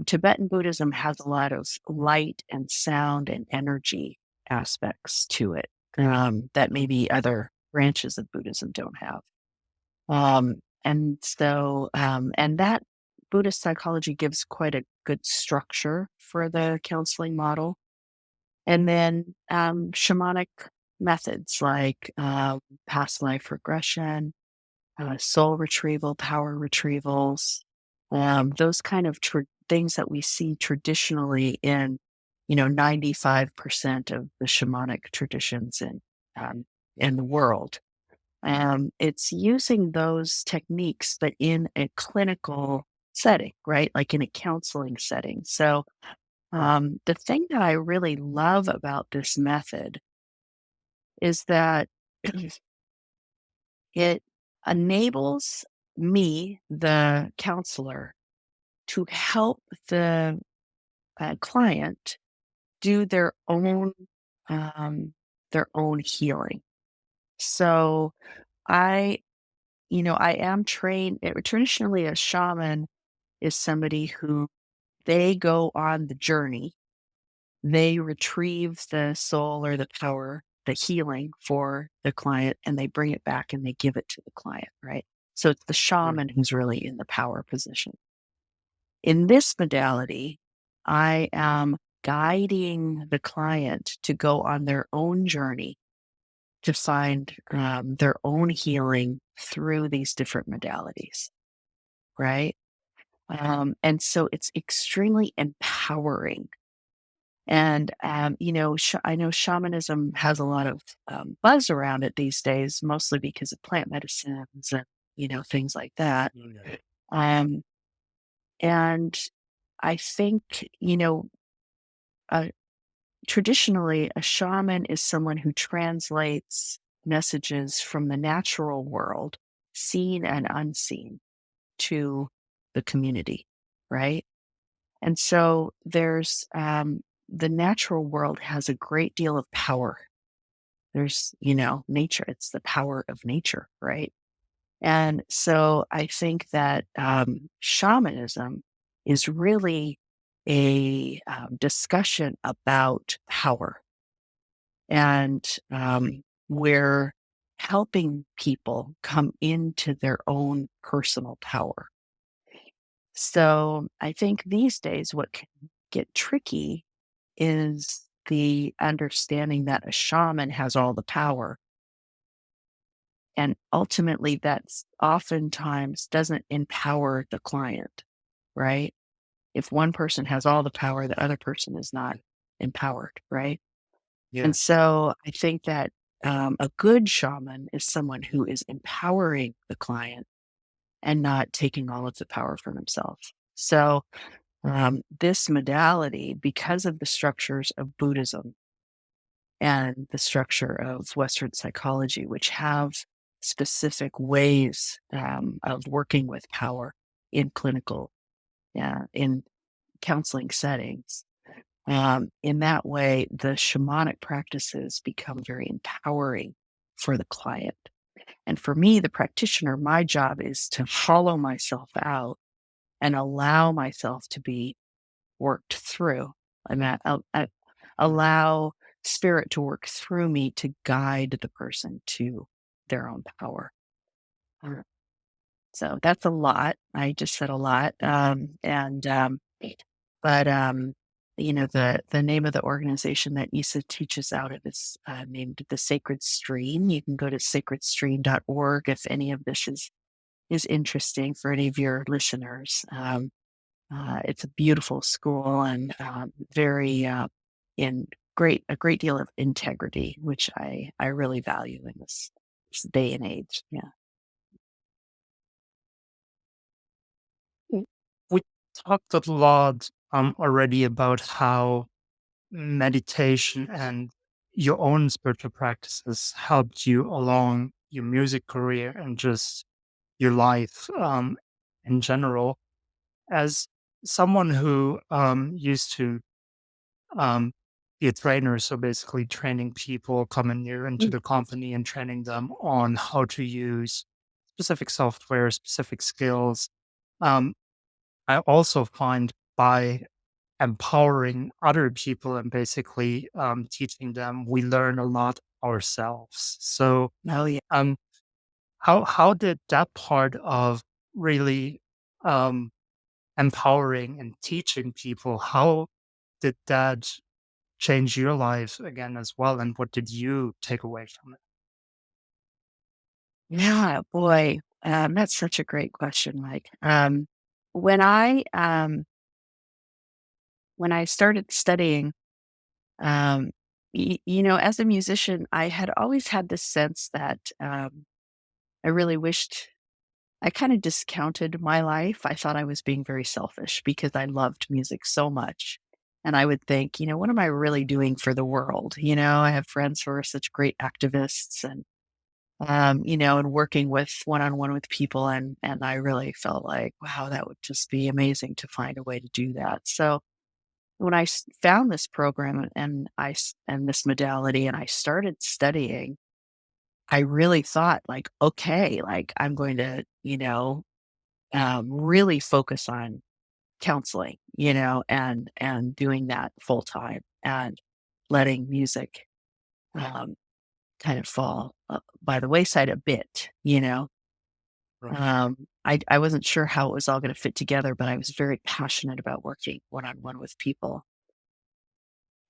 Tibetan Buddhism has a lot of light and sound and energy aspects to it that maybe other branches of Buddhism don't have. And that Buddhist psychology gives quite a good structure for the counseling model. And then shamanic methods like past life regression, soul retrieval, power retrievals, those kind of things that we see traditionally in, 95% of the shamanic traditions in the world. It's using those techniques, but in a clinical setting, right? Like in a counseling setting. So, the thing that I really love about this method is that it enables me, the counselor, to help the client do um, their own healing. So, I I am trained traditionally, a shaman is somebody who they go on the journey. They retrieve the soul or the power, the healing for the client, and they bring it back and they give it to the client, right? So it's the Mm, shaman who's really in the power position. In this modality, I am guiding the client to go on their own journey to find their own healing through these different modalities, right? And so it's extremely empowering. And, I know shamanism has a lot of buzz around it these days, mostly because of plant medicines and, things like that. yeah. Um, and I think, uh, traditionally, a shaman is someone who translates messages from the natural world, seen and unseen, to the community, right? And so the natural world has a great deal of power. There's, nature, it's the power of nature, right? And so I think that shamanism is really a discussion about power. And we're helping people come into their own personal power. So I think these days, what can get tricky is the understanding that a shaman has all the power. And ultimately, that's oftentimes doesn't empower the client, right? if one person has all the power, the other person is not empowered, right? Yeah. And so I think that a good shaman is someone who is empowering the client and not taking all of the power for themselves. So this modality, because of the structures of Buddhism and the structure of Western psychology, which have specific ways of working with power in clinical, in counseling settings. In that way, the shamanic practices become very empowering for the client. And for me, the practitioner, my job is to hollow myself out and allow myself to be worked through. And that allow spirit to work through me to guide the person to their own power. Uh, So that's a lot. I just said a lot. But the name of the organization that Isa teaches out of is named the Sacred Stream. You can go to sacredstream.org if any of this is interesting for any of your listeners. It's a beautiful school and very in a great deal of integrity, which I really value in this day and age. Yeah. W- We talked a lot already about how meditation and your own spiritual practices helped you along your music career and just your life in general. As someone who used to um, be a trainer, so basically training people coming new into Mm. the company and training them on how to use specific software, specific skills. Um, I also find by empowering other people and basically teaching them, we learn a lot ourselves. So, Oh yeah. um, how did that part of really um, empowering and teaching people, how did that change your life again as well? And what did you take away from it? Yeah, boy, that's such a great question, Mike. When I um, when I started studying, um, as a musician, I had always had this sense that I really wished I kind of discounted my life. I thought I was being very selfish because I loved music so much. And I would think, what am I really doing for the world? I have friends who are such great activists and working with one on one with people. And I really felt like, wow, that would just be amazing to find a way to do that. So when found this program and this modality and I started studying, I really thought like, okay, like I'm going to, really focus on counseling, and doing that full time and letting music um, kind of fall by the wayside a bit. Right. I wasn't sure how it was all going to fit together, but I was very passionate about working one on one with people.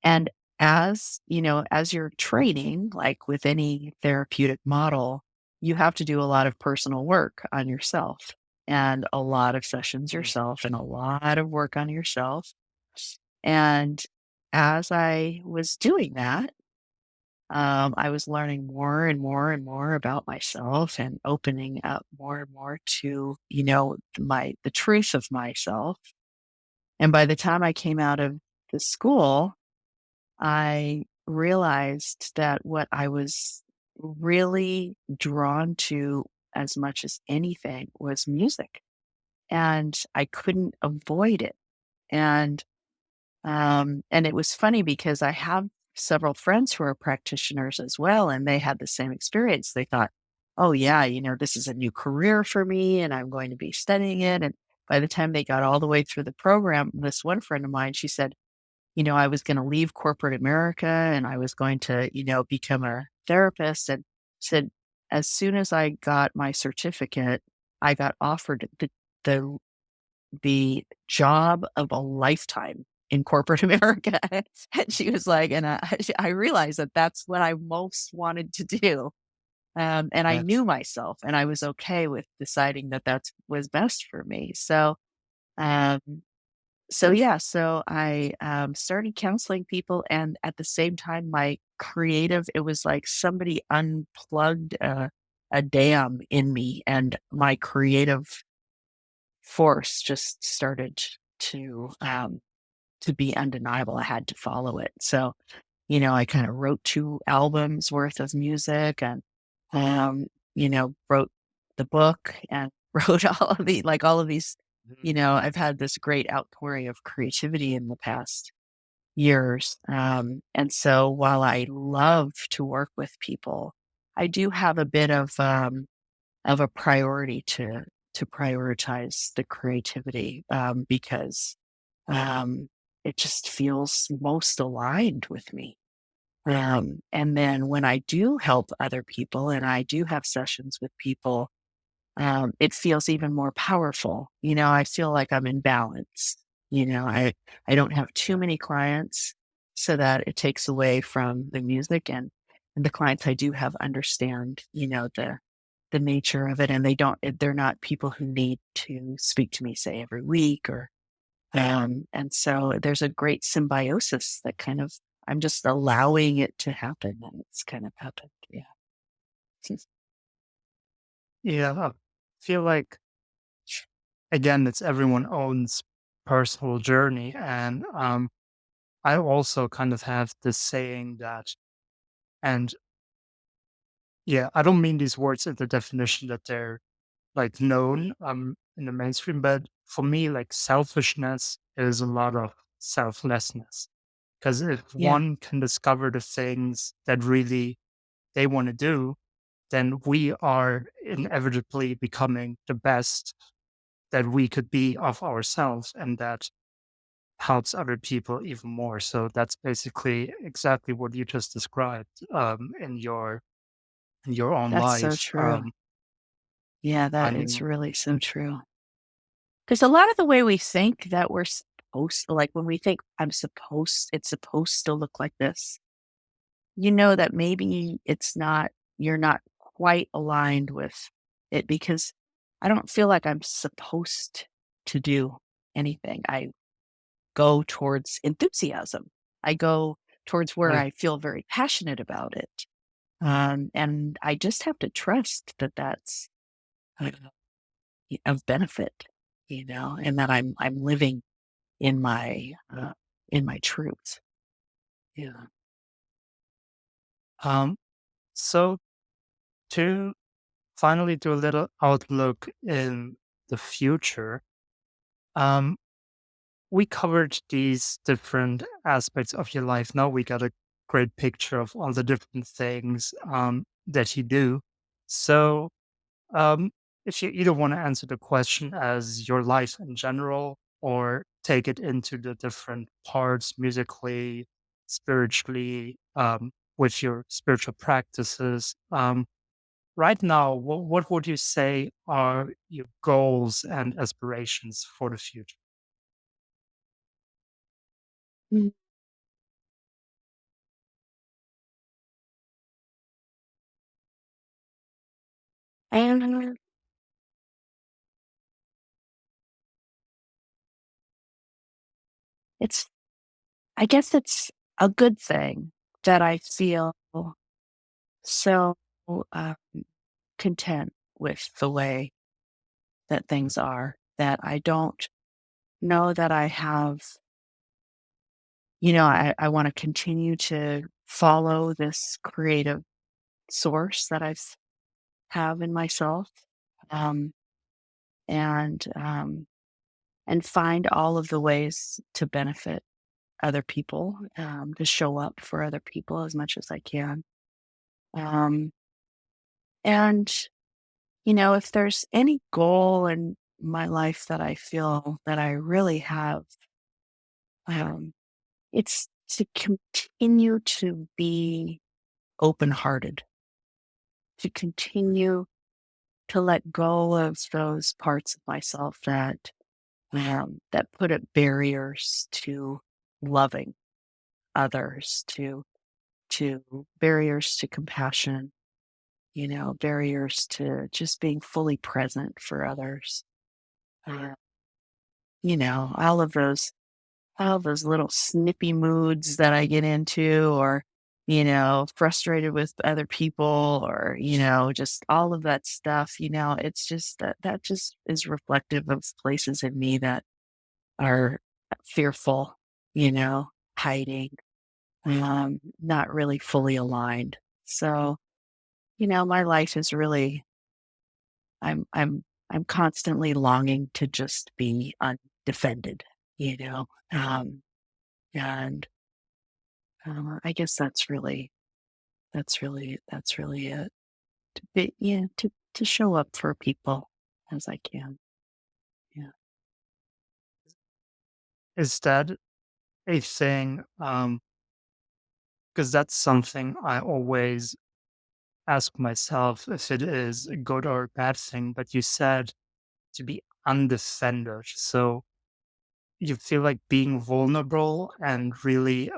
And as you're training, like with any therapeutic model, you have to do a lot of personal work on yourself and a lot of sessions Yeah. yourself and a lot of work on yourself. And as I was doing that, I was learning more and more and more about myself and opening up more and more to, the truth of myself. And by the time I came out of the school, I realized that what I was really drawn to as much as anything was music, and I couldn't avoid it. And it was funny because I have several friends who are practitioners as well, and they had the same experience. They thought, "Oh yeah, this is a new career for me, and I'm going to be studying it." And by the time they got all the way through the program, this one friend of mine, she said, I was going to leave corporate America and I was going to, become a therapist, and said, as soon as I got my certificate, I got offered the, the job of a lifetime in corporate America. And she was like, and I realized that that's what I most wanted to do. And I Yes. knew myself and I was okay with deciding that that was best for me. So, um, So yeah, so I started counseling people, and at the same time, my creative, it was like somebody unplugged a dam in me, and my creative force just started to um, to be undeniable. I had to follow it. So I kind of wrote 2 albums worth of music, and um, wrote the book, and wrote all of these. Mhm. I've had this great outpouring of creativity in the past years. And so while I love to work with people, I do have a bit of a priority to prioritize the creativity, because um, it just feels most aligned with me. And then when I do help other people and I do have sessions with people, it feels even more powerful. I feel like I'm in balance. I don't have too Yeah. many clients so that it takes away from the music, and the clients I do have understand, the nature of it, and they're not people who need to speak to me, say, every week, or and so there's a great symbiosis that kind of, I'm just allowing it to happen, and it's kind of happened. Yeah. Yeah, I feel like again, it's everyone owns personal journey, and I also kind of have this saying that, and yeah, I don't mean these words in the definition that they're like known in the mainstream, but for me, like selfishness is a lot of selflessness. Because if Yeah, one can discover the things that really they want to do, then we are inevitably becoming the best that we could be of ourselves, and that helps other people even more. So that's basically exactly what you just described in your own that's so life. true. Yeah, I that is mean, really so true. Because a lot of the way we think that we're supposed like, when we think it's supposed to look like this, that maybe you're not quite aligned with it, because I don't feel like I'm supposed to do anything. I go towards enthusiasm. I go towards where right. I feel very passionate about it. And I just have to trust that that's uh, of benefit, and that I'm living in my truth. Yeah. Um, so to finally do a little outlook in the future, um, we covered these different aspects of your life. Now we got a great picture of all the different things that you do. So, um, if you either want to answer the question as your life in general, or take it into the different parts musically, spiritually, with your spiritual practices, right now, what would you say are your goals and aspirations for the future? Mm. And it's I guess it's a good thing that I feel so uh, content with the way that things are, that I don't know that I have, I want to continue to follow this creative source that have in myself, um, and find all of the ways to benefit other people, to show up for other people as much as I can. Um, and if there's any goal in my life that I feel that I really have, um, it's to continue to be open hearted, to continue to let go of those parts of myself that put up barriers to loving others, to barriers to compassion, barriers to just being fully present for others. Uh, all of those little snippy moods that I get into, or, frustrated with other people, or, just all of that stuff, it's just that just is reflective of places in me that are fearful, hiding, not really fully aligned. So, my life is really, I'm, I'm, I'm constantly longing to just be undefended, you know, um, and I guess that's really it. To be, yeah, to show up for people as I can. Yeah. Is that a thing? Because that's something I always ask myself if it is a good or a bad thing. But you said to be undefended. So you feel like being vulnerable and really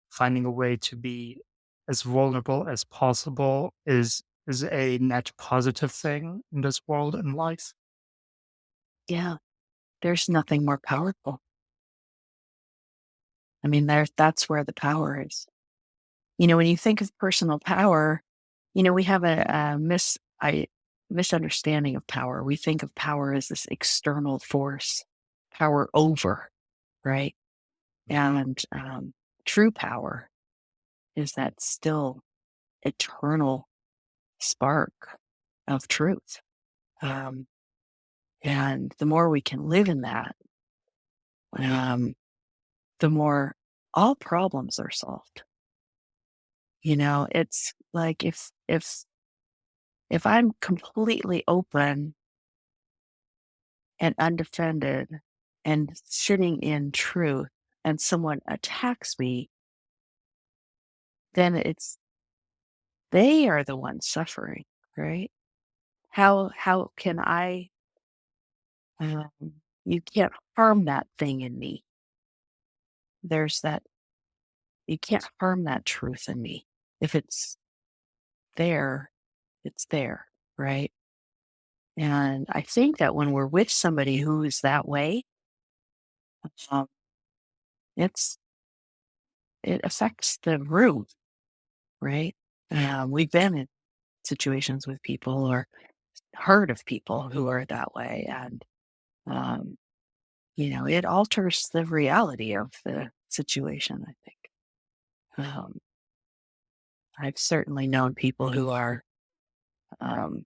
finding a way to be as vulnerable as possible is a net positive thing in this world and life. Yeah. There's nothing more powerful. I mean, that's where the power is. When you think of personal power, we have a misunderstanding of power. We think of power as this external force, power over, right? Mhm. And true power is that still eternal spark of truth. Um, and the more we can live in that, um, the more all problems are solved. It's like if I'm completely open and undefended and sitting in truth and someone attacks me, then they are the ones suffering, right? How can I um, you can't harm that thing in me. There's that You can't harm that truth in me. If there, it's there, right? And I think that when we're with somebody who is that way, um, it's it affects the room, right? We've been in situations with people or heard of people who are that way, and um, it alters the reality of the situation. I think I've certainly known people um,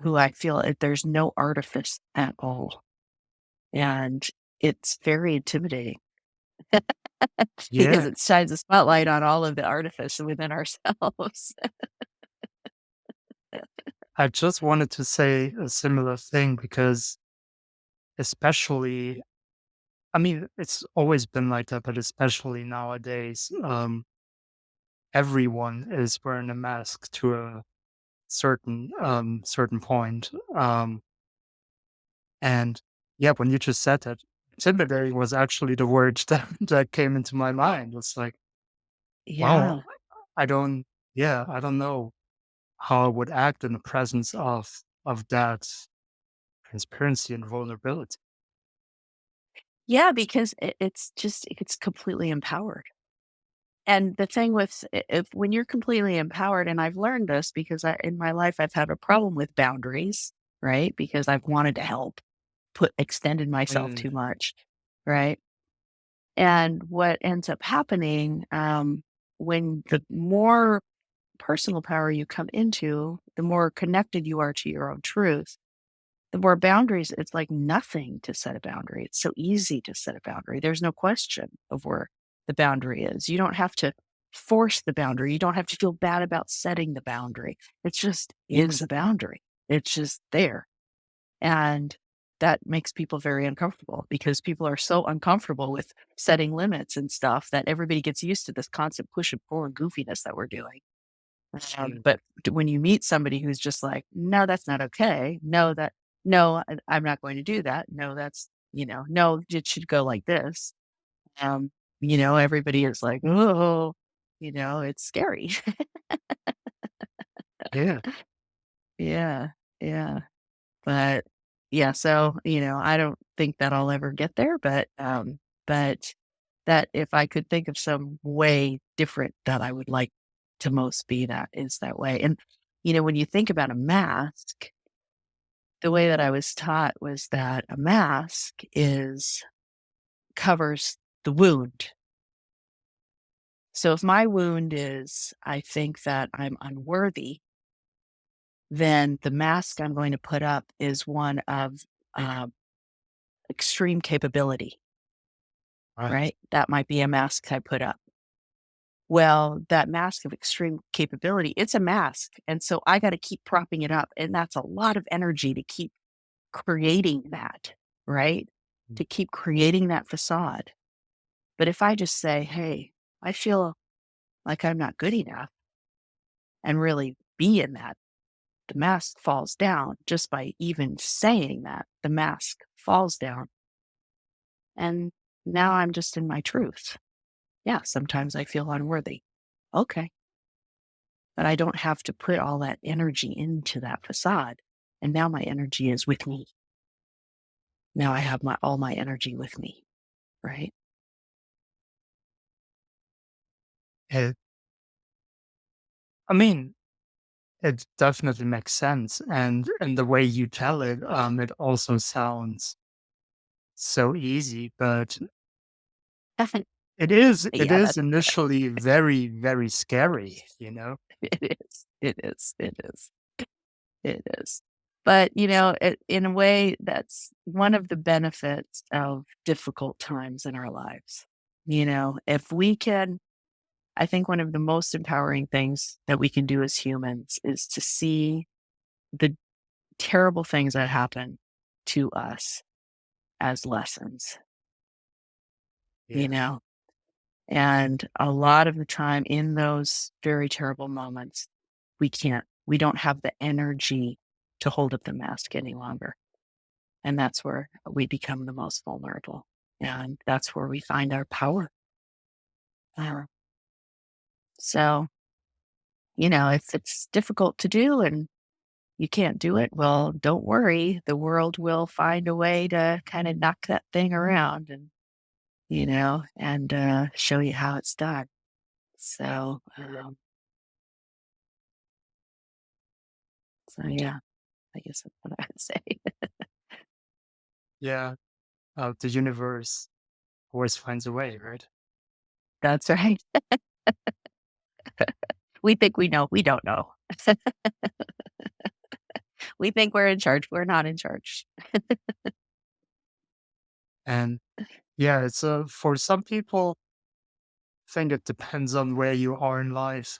who I feel there's no artifice at all, and it's very intimidating because Yeah, it shines a spotlight on all of the artifice within ourselves. I just wanted to say a similar thing because, especially, I mean, it's always been like that, but especially nowadays, everyone is wearing a mask to a certain point. And yeah, when you just said that, intimidating was actually the word that came into my mind. It's like, wow, Yeah. I don't, yeah, I don't know how I would act in the presence of that transparency and vulnerability. Yeah, because it's completely empowered. And the thing with if when you're completely empowered, and I've learned this because in my life I've had a problem with boundaries, right? Because I've wanted to help, extended myself Mm, too much, right? And what ends up happening when the more personal power you come into, the more connected you are to your own truth, the more boundaries, it's like nothing to set a boundary. It's so easy to set a boundary. There's no question of where the boundary is. You don't have to force the boundary. You don't have to feel bad about setting the boundary. It's just is a boundary. It's just there. And that makes people very uncomfortable because people are so uncomfortable with setting limits and stuff that everybody gets used to this constant push and pull and goofiness that we're doing. mm, But when you meet somebody who's just like, no, that's not okay. No, I'm not going to do that. No, no, it should go like this. Um, everybody is like, oh, it's scary. yeah. Yeah. Yeah. But yeah, so, I don't think that I'll ever get there, but that if I could think of some way different that I would like to most be, that is that way. And, when you think about a mask, the way that I was taught was that a mask covers the wound. So if my wound is, I think that I'm unworthy, then the mask I'm going to put up is one of uh, extreme capability, Right. right? That might be a mask I put up. Well, that mask of extreme capability, it's a mask. And so I got to keep propping it up. And that's a lot of energy to keep creating that, right? Mm. To keep creating that facade. But if I just say, hey, I feel like I'm not good enough and really be in that, the mask falls down just by even saying that. The mask falls down. And now I'm just in my truth. Yeah, sometimes I feel unworthy. Okay. But I don't have to put all that energy into that facade. And now my energy is with me. Now I have all my energy with me, right? It, I mean, it definitely makes sense, and the way you tell it, it also sounds so easy, but it Yeah, is that's initially very, very scary, you know? it is. It is. It is. It is. But, in a way, that's one of the benefits of difficult times in our lives. If we can, I think one of the most empowering things that we can do as humans is to see the terrible things that happen to us as lessons, you Yeah. know? And a lot of the time in those very terrible moments, we don't have the energy to hold up the mask any longer. And that's where we become the most vulnerable. And that's where we find our power. Uh, so, if it's difficult to do and you can't do it, well, don't worry. The world will find a way to kind of knock that thing around and show you how it's done. So, yeah, I guess that's what I would say. Yeah. The universe always finds a way, right? That's right. We think we know. We don't know. We think we're in charge. We're not in charge. And yeah, it's for some people, I think it depends on where you are in life.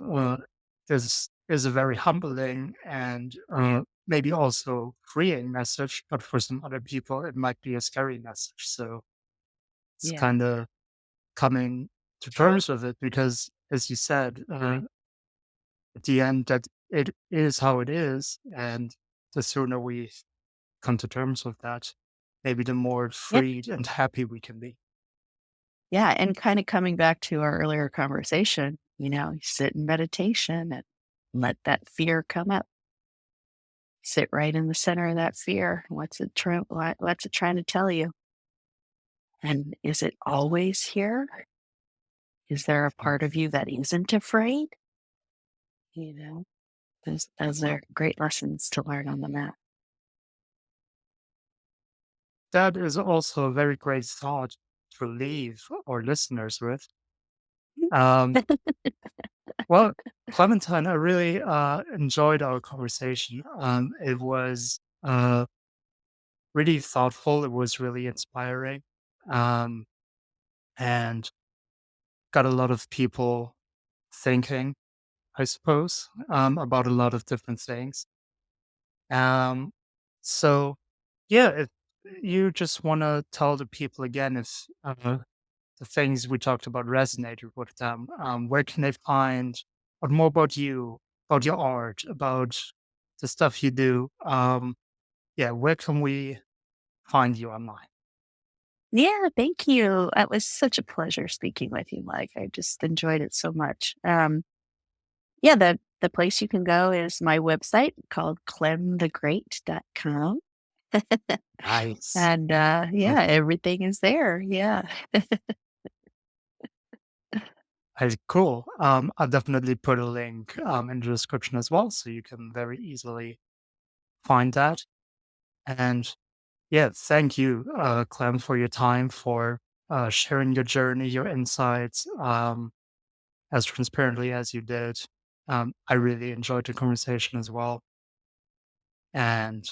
This is a very humbling and maybe also freeing message, but for some other people, it might be a scary message. So it's Yeah. kind of coming to terms with it because, as you said, at the end, that it is how it is, and the sooner we come to terms with that, maybe the more Yeah. freed and happy we can be. Yeah. And kind of coming back to our earlier conversation, you sit in meditation and let that fear come up. Sit right in the center of that fear. What's it trying to tell you? And is it always here? Is there a Mm. part of you that isn't afraid? You know, those are great lessons to learn on the mat. That is also a very great thought to leave our listeners with. Um, well, Clementine, I really enjoyed our conversation. It was really thoughtful. It was really inspiring, um, and got a lot of people thinking, I suppose, about a lot of different things. Um, so, yeah, if you just want to tell the people again if the things we talked about resonated with them, where can they find out more about you, about your art, about the stuff you do? Yeah, where can we find you online? Yeah, thank you. It was such a pleasure speaking with you, Mike. I just enjoyed it so much. Yeah, the place you can go is my website called clemthegreat.com. Nice. And, Mm. yeah, everything is there. Yeah. Cool. I'll definitely put a link in the description as well, so you can very easily find that. And yeah, thank you, Clem, for your time, for sharing your journey, your insights, as transparently as you did. I really enjoyed the conversation as well. And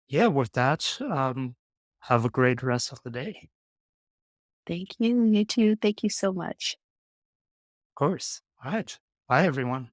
yeah, with that, have a great rest of the day. Thank you. You too. Thank you so much. Of course. All right. Bye, everyone.